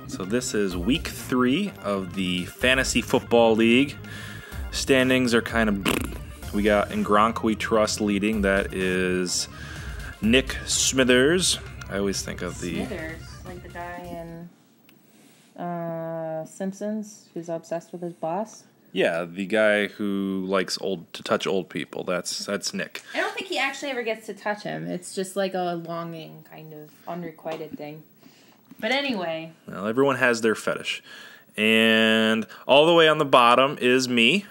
So this is week 3 of the Fantasy Football League. Standings are kind of... We got in Gronk We Trust leading. That is Nick Smithers. I always think of the... Smithers, like the guy in Simpsons who's obsessed with his boss. Yeah, the guy who likes to touch old people. That's Nick. I don't think he actually ever gets to touch him. It's just like a longing kind of unrequited thing. But anyway. Well, everyone has their fetish. And all the way on the bottom is me.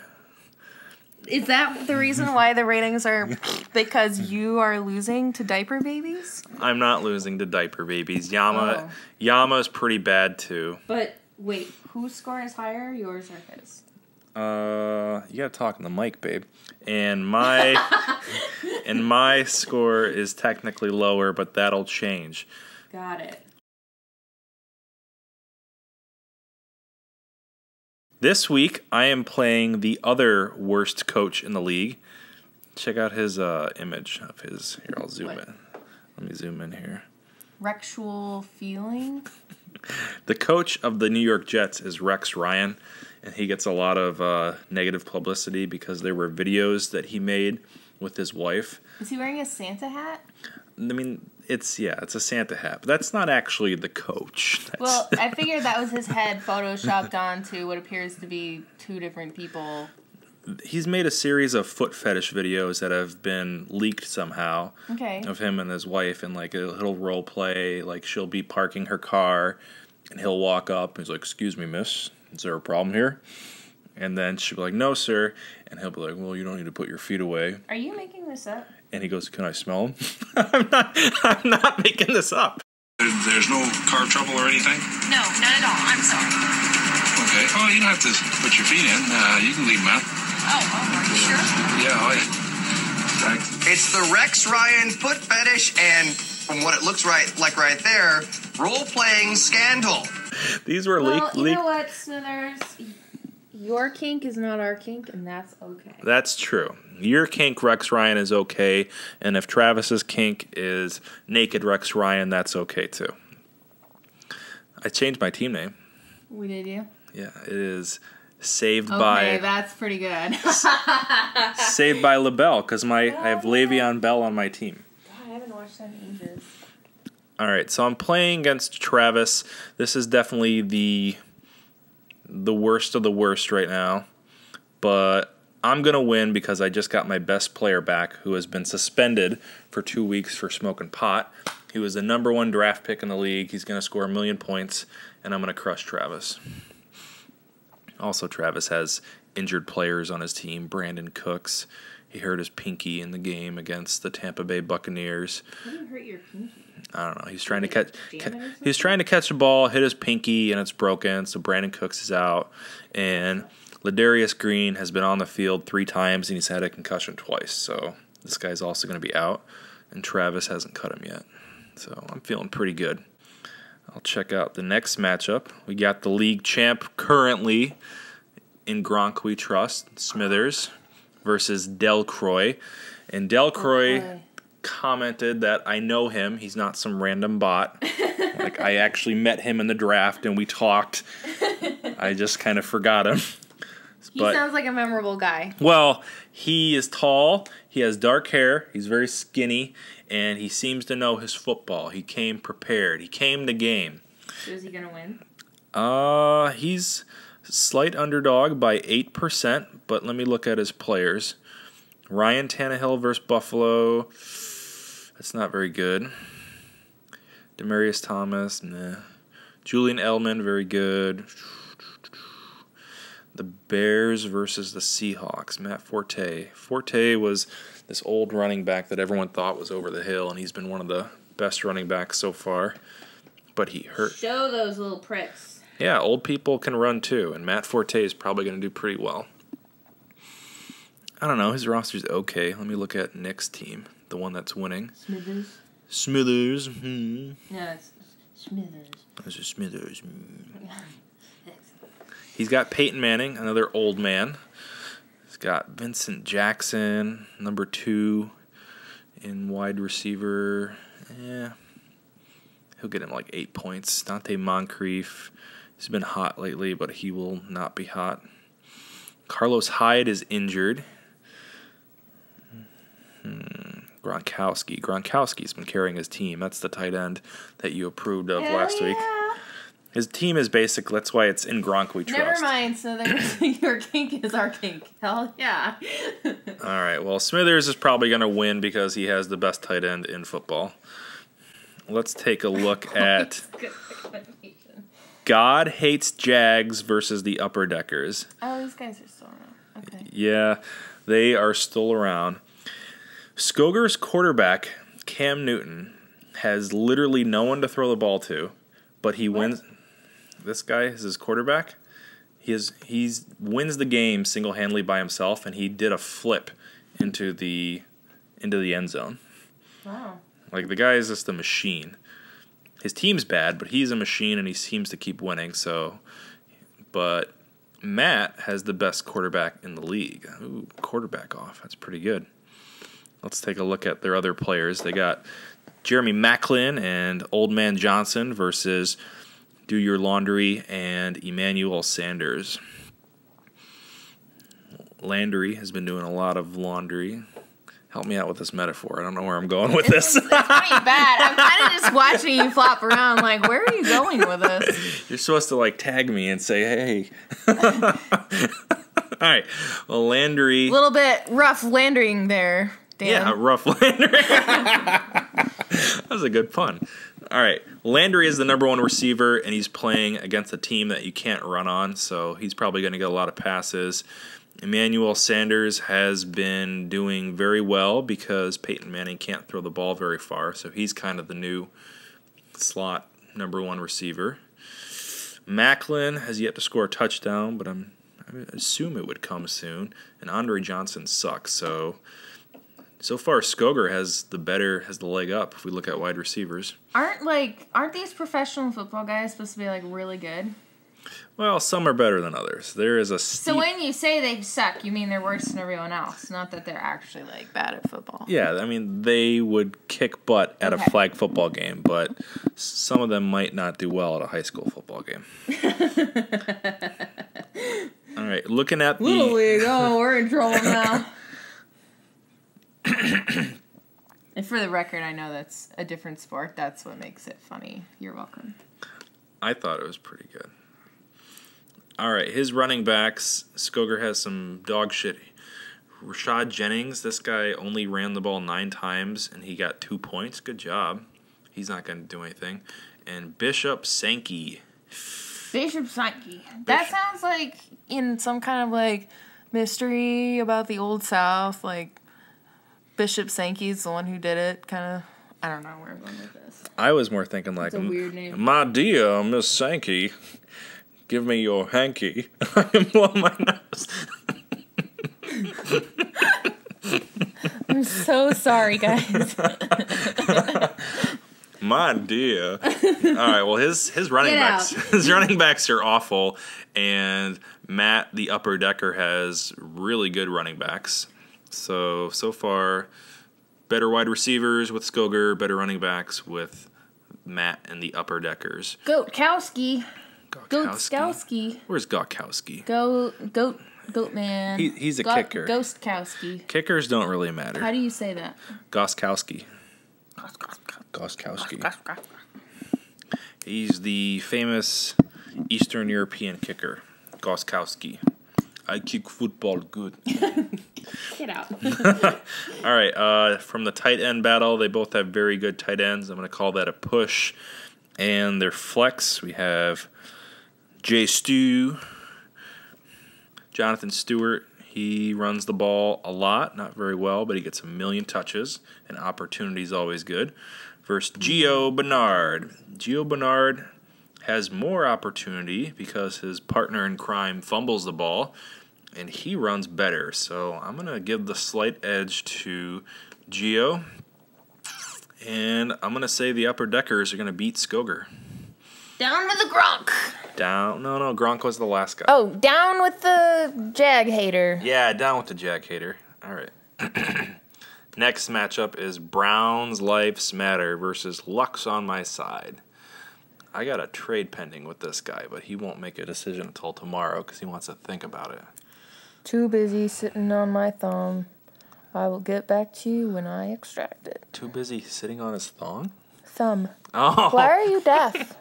Is that the reason why the ratings are because you are losing to diaper babies? I'm not losing to diaper babies. Yama's pretty bad too. But wait, whose score is higher, yours or his? You gotta talk in the mic, babe. And my score is technically lower, but that'll change. Got it. This week, I am playing the other worst coach in the league. Check out his image of his. Here, I'll zoom in. Let me zoom in here. Rexual feeling? The coach of the New York Jets is Rex Ryan, and he gets a lot of negative publicity because there were videos that he made with his wife. Is he wearing a Santa hat? I mean, it's a Santa hat, but that's not actually the coach. Well, I figured that was his head photoshopped onto what appears to be two different people. He's made a series of foot fetish videos that have been leaked somehow. Okay. Of him and his wife, and like he'll role play, like she'll be parking her car, and he'll walk up, and he's like, "Excuse me, miss, is there a problem here?" And then she'll be like, "No, sir," and he'll be like, "Well, you don't need to put your feet away." Are you making this up? And he goes, "Can I smell him?" I'm not making this up. There's no car trouble or anything? No, not at all. I'm sorry. Okay. Oh, you don't have to put your feet in. You can leave them out. Oh, are you sure? Yeah, oh yeah. Right. It's the Rex Ryan foot fetish, and from what it looks like right there, role-playing scandal. These were leaked. You know what, Smithers? Your kink is not our kink, and that's okay. That's true. Your kink, Rex Ryan, is okay, and if Travis's kink is naked Rex Ryan, that's okay too. I changed my team name. We did you? Yeah, it is Saved by... Okay, that's pretty good. Saved by LaBelle, because I have Le'Veon Bell on my team. God, I haven't watched that in ages. All right, so I'm playing against Travis. This is definitely the worst of the worst right now, but I'm going to win because I just got my best player back, who has been suspended for 2 weeks for smoking pot. He was the #1 draft pick in the league. He's going to score 1,000,000 points, and I'm going to crush Travis. Also, Travis has injured players on his team. Brandon Cooks, he hurt his pinky in the game against the Tampa Bay Buccaneers. How did you hurt your pinky? I don't know. He's trying to catch a ball, hit his pinky, and it's broken. So Brandon Cooks is out, and Ladarius Green has been on the field 3 times, and he's had a concussion twice. So this guy's also going to be out, and Travis hasn't cut him yet. So I'm feeling pretty good. I'll check out the next matchup. We got the league champ currently in Gronk We Trust, Smithers, versus Delcroix. And Delcroix commented that I know him. He's not some random bot. Like, I actually met him in the draft, and we talked. I just kind of forgot him. He sounds like a memorable guy. Well, he is tall, he has dark hair, he's very skinny, and he seems to know his football. He came prepared. He came to game. So is he going to win? He's slight underdog by 8%, but let me look at his players. Ryan Tannehill versus Buffalo. That's not very good. Demaryius Thomas, nah. Julian Edelman, very good. The Bears versus the Seahawks. Matt Forte. Forte was this old running back that everyone thought was over the hill, and he's been one of the best running backs so far. But he hurt. Show those little pricks. Yeah, old people can run too, and Matt Forte is probably going to do pretty well. I don't know. His roster's okay. Let me look at Nick's team, the one that's winning. Smithers. No, it's Smithers. This is Smithers. He's got Peyton Manning, another old man. He's got Vincent Jackson, #2 In wide receiver, he'll get him like 8 points. Dante Moncrief, he's been hot lately, but he will not be hot. Carlos Hyde is injured. Gronkowski's been carrying his team. That's the tight end that you approved of last week. His team is basic. That's why it's in Gronk we trust. Never mind. So your kink is our kink. Hell yeah. All right. Well, Smithers is probably going to win because he has the best tight end in football. Let's take a look at God Hates Jags versus the Upper Deckers. Oh, these guys are still around. Okay. Yeah, they are still around. Skoger's quarterback, Cam Newton, has literally no one to throw the ball to, but he wins. This guy is his quarterback. He wins the game single-handedly by himself, and he did a flip into the end zone. Wow. Like, the guy is just a machine. His team's bad, but he's a machine, and he seems to keep winning. But Matt has the best quarterback in the league. Ooh, quarterback off. That's pretty good. Let's take a look at their other players. They got Jeremy Maclin and Old Man Johnson versus Do Your Laundry and Emmanuel Sanders. Landry has been doing a lot of laundry. Help me out with this metaphor. I don't know where I'm going with this. It's pretty bad. I'm kind of just watching you flop around like, where are you going with this? You're supposed to, like, tag me and say, hey. All right. Well, Landry. A little bit rough landing there, Dan. Yeah, rough Landry. That was a good pun. All right. Landry is the number one receiver, and he's playing against a team that you can't run on, so he's probably going to get a lot of passes. Emmanuel Sanders has been doing very well because Peyton Manning can't throw the ball very far, so he's kind of the new slot number one receiver. Maclin has yet to score a touchdown, but I assume it would come soon. And Andre Johnson sucks, so far Skoger has the leg up if we look at wide receivers. Aren't these professional football guys supposed to be like really good? Well, some are better than others. There is a So when you say they suck, you mean they're worse than everyone else, not that they're actually like bad at football. Yeah, I mean, they would kick butt at a flag football game, but some of them might not do well at a high school football game. All right, looking at Little League, we're in trouble now. And for the record, I know that's a different sport. That's what makes it funny. You're welcome. I thought it was pretty good. All right, his running backs, Skoger has some dog shit. Rashad Jennings, this guy only ran the ball 9 times, and he got 2 points. Good job. He's not going to do anything. And Bishop Sankey. That sounds like in some kind of like mystery about the Old South, like Bishop Sankey's the one who did it, kind of. I don't know where I'm going with this. I was more thinking like, It's a weird name. My dear Miss Sankey, give me your hanky. I can blow my nose. I'm so sorry, guys. My dear. All right. Well, his running backs are awful, and Matt, the upper decker, has really good running backs. So far, better wide receivers with Skoger, better running backs with Matt and the upper deckers. Goatkowski. Goatkowski. Where's Goatkowski? Goat man. He's a kicker. Ghostkowski. Kickers don't really matter. How do you say that? Goskowski. He's the famous Eastern European kicker, Goskowski. I kick football good. Get out. All right, from the tight end battle, they both have very good tight ends. I'm going to call that a push. And their flex, we have Jay Stu, Jonathan Stewart. He runs the ball a lot, not very well, but he gets a million touches, and opportunity is always good. Versus Gio Bernard. Gio Bernard has more opportunity because his partner in crime fumbles the ball, and he runs better. So I'm going to give the slight edge to Gio, and I'm going to say the upper deckers are going to beat Skoger. Down with the Gronk. Down. No, Gronk was the last guy. Oh, down with the Jag hater. Yeah, down with the Jag hater. All right. Next matchup is Browns Life's Matter versus Lux on my side. I got a trade pending with this guy, but he won't make a decision until tomorrow because he wants to think about it. Too busy sitting on my thumb. I will get back to you when I extract it. Too busy sitting on his thong? Thumb. Oh. Why are you deaf?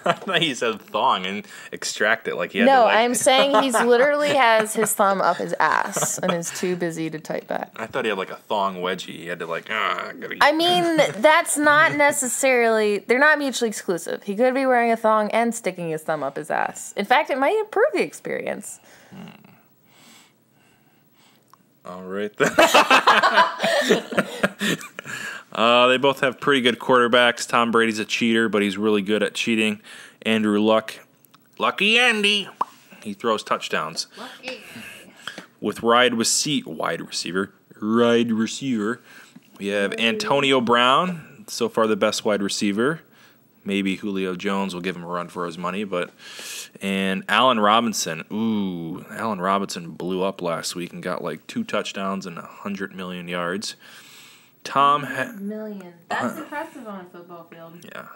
I thought he said thong and extract it like he had No, to, like... I'm saying he's literally has his thumb up his ass and is too busy to type back. I thought he had like a thong wedgie. He had to like, I mean, that's not necessarily... They're not mutually exclusive. He could be wearing a thong and sticking his thumb up his ass. In fact, it might improve the experience. All right then. They both have pretty good quarterbacks. Tom Brady's a cheater, but he's really good at cheating. Andrew Luck, Lucky Andy, he throws touchdowns. Lucky. With wide receiver, we have Antonio Brown, so far the best wide receiver. Maybe Julio Jones will give him a run for his money, and Allen Robinson. Ooh, Allen Robinson blew up last week and got like 2 touchdowns and 100 million yards. Million. That's impressive on a football field. Yeah.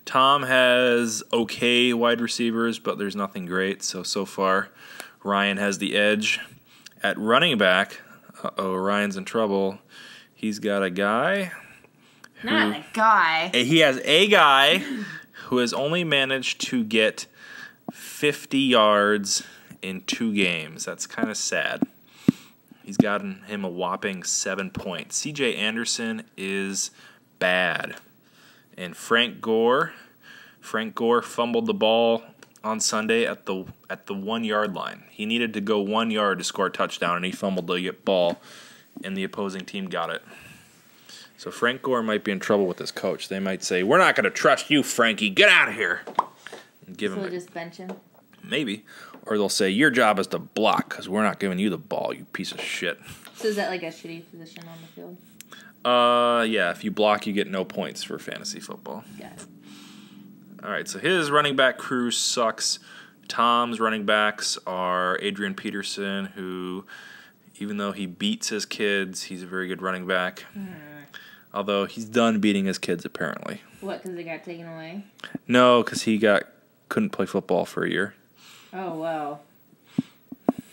Tom has okay wide receivers, but there's nothing great. So far, Ryan has the edge. At running back, Ryan's in trouble. He's got a guy. Not a guy. He has a guy who has only managed to get 50 yards in 2 games. That's kind of sad. He's gotten him a whopping 7 points. C.J. Anderson is bad. And Frank Gore fumbled the ball on Sunday at the 1 yard line. He needed to go 1 yard to score a touchdown, and he fumbled the ball, and the opposing team got it. So Frank Gore might be in trouble with his coach. They might say, "We're not going to trust you, Frankie. Get out of here." And give him just bench him? Maybe. Or they'll say, "Your job is to block because we're not giving you the ball, you piece of shit." So is that like a shitty position on the field? Yeah. If you block, you get no points for fantasy football. Yeah. All right, so his running back crew sucks. Tom's running backs are Adrian Peterson, who, even though he beats his kids, he's a very good running back. Although he's done beating his kids, apparently. What, because they got taken away? No, because he couldn't play football for a year. Oh, wow.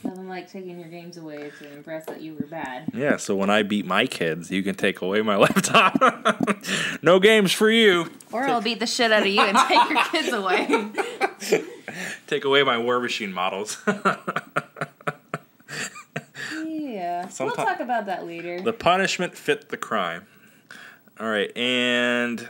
Nothing like taking your games away to impress that you were bad. Yeah, so when I beat my kids, you can take away my laptop. No games for you. Or I'll beat the shit out of you and take your kids away. Take away my War Machine models. Yeah. We'll talk about that later. The punishment fit the crime. All right, and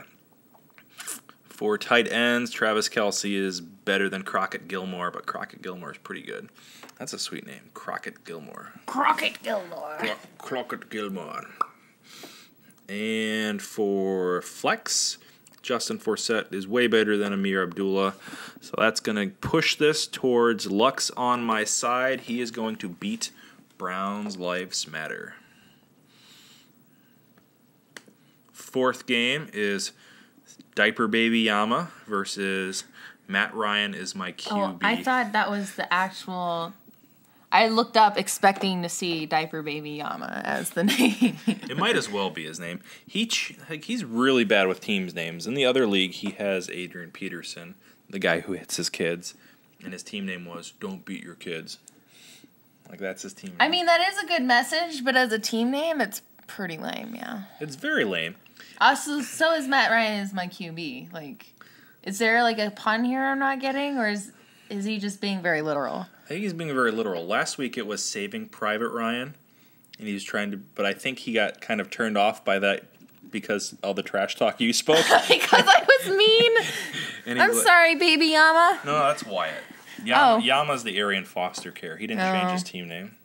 for tight ends, Travis Kelce is better than Crockett Gilmore, but Crockett Gilmore is pretty good. That's a sweet name, Crockett Gilmore. Crockett Gilmore. Crockett Gilmore. And for flex, Justin Forsett is way better than Amir Abdullah. So that's going to push this towards Lux on my side. He is going to beat Browns Life's Matter. Fourth game is Diaper Baby Yama versus Matt Ryan is my QB. Oh, I thought that was the actual... I looked up expecting to see Diaper Baby Yama as the name. It might as well be his name. He's really bad with teams' names. In the other league, he has Adrian Peterson, the guy who hits his kids, and his team name was "Don't Beat Your Kids." Like, that's his team name. I mean, that is a good message, but as a team name, it's pretty lame, yeah. It's very lame. So is Matt Ryan is my QB. Like, is there like a pun here I'm not getting, or is he just being very literal? I think he's being very literal. Last week it was Saving Private Ryan, and he was trying to, but I think he got kind of turned off by that because all the trash talk you spoke. Because I was mean. I'm sorry, Baby Yama. No, that's Wyatt. Yama's the Arian Foster care. He didn't change his team name.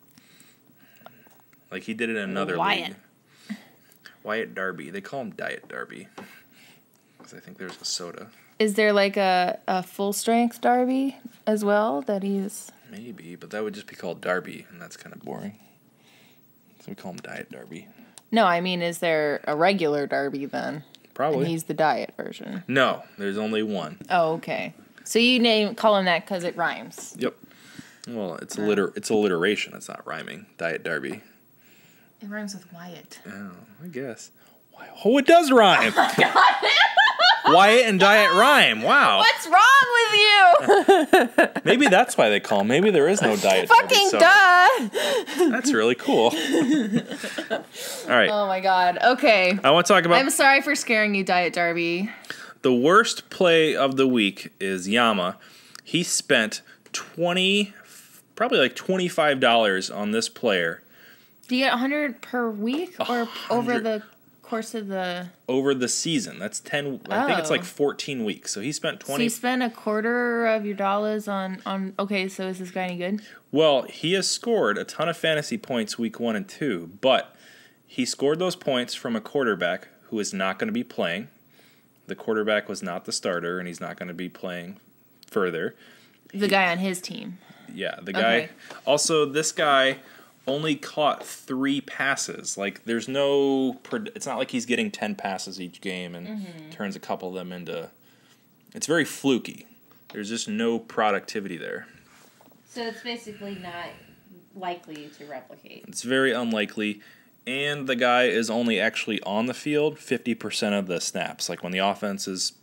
Like, he did it in another league. Wyatt Darby. They call him Diet Darby. Because I think there's a soda. Is there like a full-strength Darby as well that he's... Maybe, but that would just be called Darby, and that's kind of boring. So we call him Diet Darby. No, I mean, is there a regular Darby then? Probably. And he's the diet version. No, there's only one. Oh, okay. So you call him that because it rhymes. Yep. Well, it's alliteration. It's not rhyming. Diet Darby. It rhymes with Wyatt. Oh, I guess. Oh, it does rhyme. Wyatt and diet rhyme. Wow. What's wrong with you? Maybe that's why they call him. Maybe there is no diet. Fucking duh. That's really cool. All right. Oh my god. Okay. I want to talk about... I'm sorry for scaring you, Diet Darby. The worst play of the week is Yama. He spent probably like $25 on this player. Do you get 100 per week or over the course of the... Over the season. That's 10... I think it's like 14 weeks. So he spent 20... So you spent a quarter of your dollars on... Okay, so is this guy any good? Well, he has scored a ton of fantasy points week 1 and 2, but he scored those points from a quarterback who is not going to be playing. The quarterback was not the starter, and he's not going to be playing further. The guy on his team. Yeah, the guy... Okay. Also, this guy only caught 3 passes. Like, there's no... It's not like he's getting 10 passes each game and turns a couple of them into... It's very fluky. There's just no productivity there. So it's basically not likely to replicate. It's very unlikely. And the guy is only actually on the field 50% of the snaps. Like, when the offense is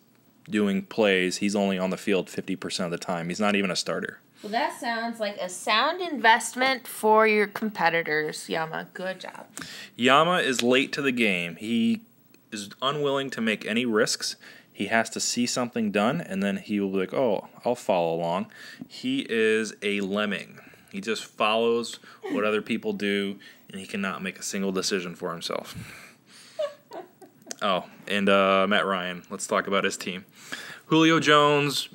doing plays, he's only on the field 50% of the time. He's not even a starter. Well, that sounds like a Sound investment for your competitors, Yama. Good job. Yama is late to the game. He is unwilling to make any risks. He has to see something done, and then he will be like, oh, I'll follow along. He is a lemming. He just follows what other people do, and he cannot make a single decision for himself. Oh, and Matt Ryan. Let's talk about his team. Julio Jones,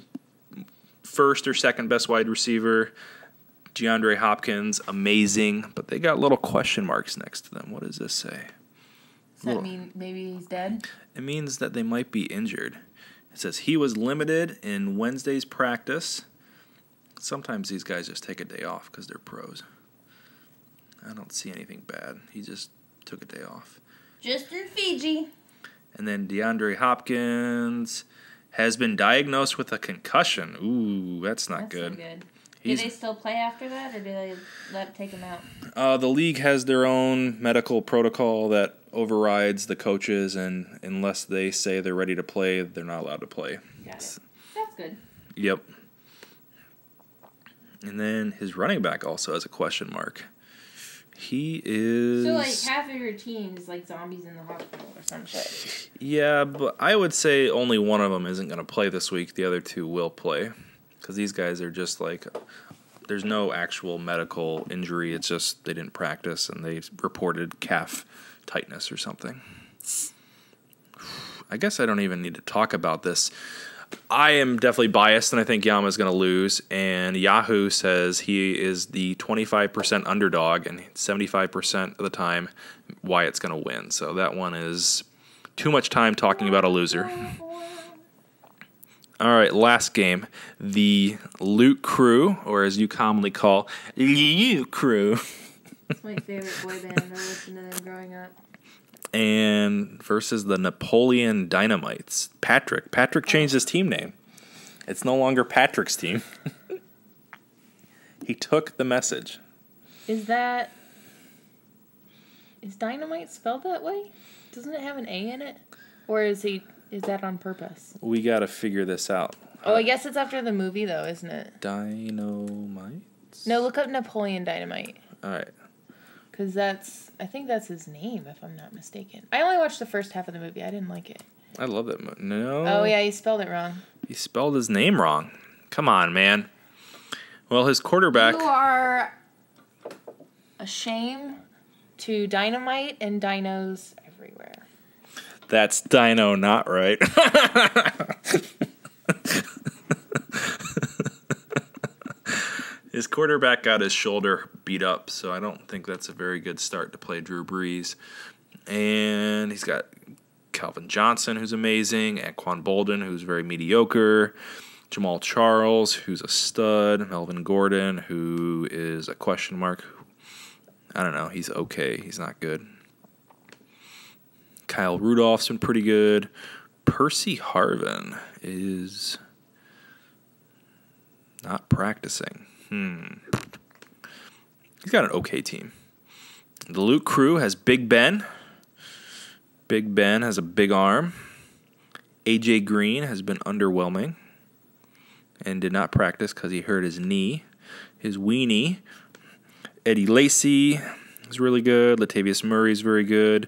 first or second best wide receiver. DeAndre Hopkins, amazing, but they got little question marks next to them. What does this say? Does that mean maybe he's dead? It means that they might be injured. It says he was limited in Wednesday's practice. Sometimes these guys just take a day off because they're pros. I don't see anything bad. He just took a day off. just in Fiji. And then DeAndre Hopkins has been diagnosed with a concussion. Ooh, that's not good. Not good. Do they still play after that, or do they take him out? The league has their own medical protocol that overrides the coaches, and unless they say they're ready to play, they're not allowed to play. Got it. That's good. Yep. And then his running back also has a question mark. He is... So, like, half of your team is, like, zombies in the hospital or some shit. Yeah, but I would say only one of them isn't going to play this week. The other two will play. Because these guys are just, like... There's no actual medical injury. It's just they didn't practice and they reported calf tightness or something. I guess I don't even need to talk about this. I am definitely biased, and I think Yama's going to lose. And Yahoo says he is the 25% underdog, and 75% of the time Wyatt's going to win. So that one is too much time talking about a loser. All right, last game. The Loot Crew, or as you commonly call, Loot Crew. It's my favorite boy band. I listened to them growing up. And versus the Napoleon Dynamites. Patrick changed his team name. It's no longer Patrick's team. He took the message. Is Dynamite spelled that way? Doesn't it have an A in it? Or is that on purpose? We got to figure this out. Oh, I guess it's after the movie, though, isn't it? Dynamites? No, look up Napoleon Dynamite. All right. Because I think that's his name, if I'm not mistaken. I only watched the first half of the movie. I didn't like it. I love that movie. No. Oh, yeah, he spelled it wrong. He spelled his name wrong. Come on, man. Well, his quarterback... You are a shame to Dynamite and dinos everywhere. That's Dino not right. His quarterback got his shoulder beat up, so I don't think that's a very good start to play Drew Brees. And he's got Calvin Johnson, who's amazing, Anquan Bolden, who's very mediocre, Jamal Charles, who's a stud, Melvin Gordon, who is a question mark. I don't know, he's okay. He's not good. Kyle Rudolph's been pretty good. Percy Harvin is not practicing. He's got an okay team. The Luke crew has Big Ben. Big Ben has a big arm. AJ Green has been underwhelming and did not practice because he hurt his knee, his weenie. Eddie Lacy is really good. Latavius Murray is very good.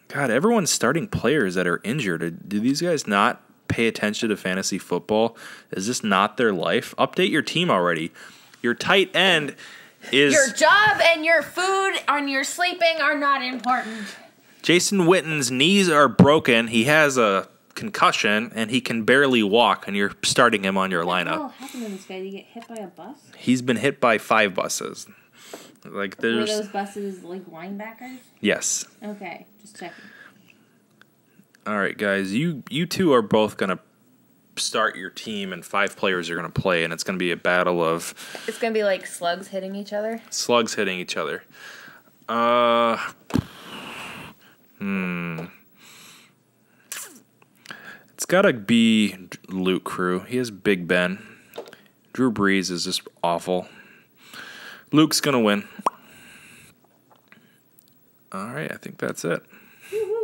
God, everyone's starting players that are injured. Do these guys not pay attention to fantasy football? Is this not their life? Update your team already. Your tight end is... Your job and your food and your sleeping are not important. Jason Witten's knees are broken. He has a concussion, and he can barely walk, and you're starting him on your lineup. What happened to this guy? Did he get hit by a bus? He's been hit by 5 buses. Like there's... Were those buses like linebackers? Yes. Okay, just checking. All right, guys. You two are both going to start your team, and 5 players are going to play, and it's going to be a battle of... It's going to be like slugs hitting each other? Slugs hitting each other. It's got to be Luke crew. He has Big Ben. Drew Brees is just awful. Luke's going to win. All right, I think that's it. Woo-hoo.